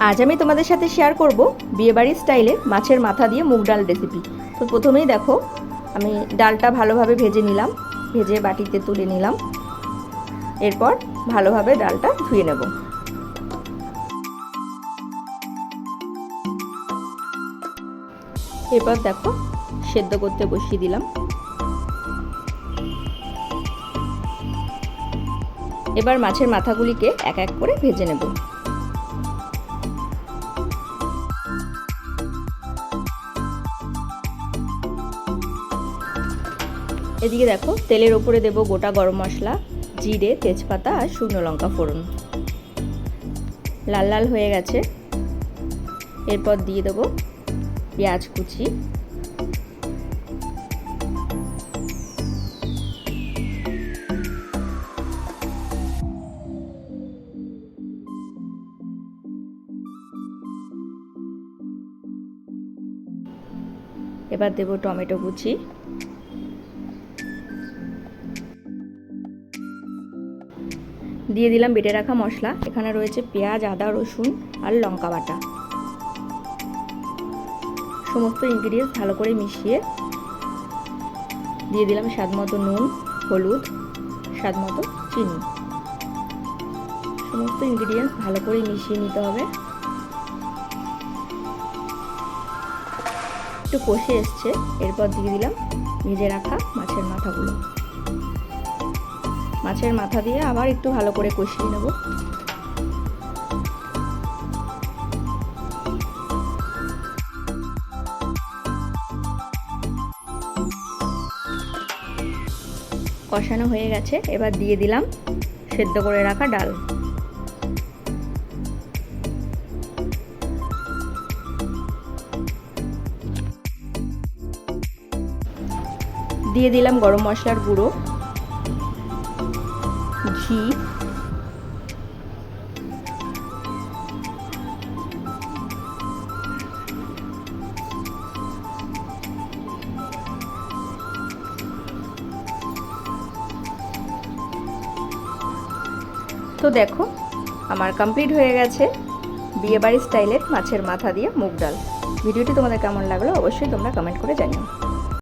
আজ আমি তোমাদের সাথে শেয়ার করব বিয়েবাড়ির স্টাইলে মাছের মাথা দিয়ে মুগ ডাল রেসিপি। তো প্রথমেই দেখো আমি ডালটা ভালোভাবে ভেজে নিলাম, ভেজে বাটিতে তুলে নিলাম। এরপর ভালোভাবে ডালটা ধুয়ে নেব। এরপর দেখো সেদ্ধ করতে বসিয়ে দিলাম। এবার মাছের মাথাগুলিকে এক এক করে ভেজে নেব। এদিকে দেখো তেলের ওপরে দেব গোটা গরম মশলা, জিরে, তেজপাতা আর শুকনো লঙ্কা ফোড়ন। লাল লাল হয়ে গেছে। এরপর দিয়ে দেব পেঁয়াজ কুচি, এবার দেব টমেটো কুচি, দিয়ে দিলাম বেটে রাখা মশলা। এখানে রয়েছে পেঁয়াজ, আদা, রসুন আর লঙ্কা বাটা। সমস্ত ইনগ্রিডিয়েন্টস ভালো করে মিশিয়ে দিয়ে দিলাম স্বাদ মতো নুন, হলুদ, স্বাদ মতো চিনি। সমস্ত ইনগ্রিডিয়েন্টস ভালো করে মিশিয়ে নিতে হবে। একটু কষে এসছে, এরপর দিয়ে দিলাম ভেজে রাখা মাছের মাথাগুলো। মাছের মাথা দিয়ে আবার একটু ভালো করে কষিয়ে নেব। কষানো হয়ে গেছে, এবার দিয়ে দিলাম সেদ্ধ করে রাখা ডাল। দিয়ে দিলাম গরম মশলার গুঁড়ো, ঘি, তো দেখো আমার কমপ্লিট হয়ে গেছে বিয়েবাড়ির স্টাইলের মাছের মাথা দিয়ে মুগ ডাল। ভিডিওটি তোমাদের কেমন লাগলো অবশ্যই তোমরা কমেন্ট করে জানিও।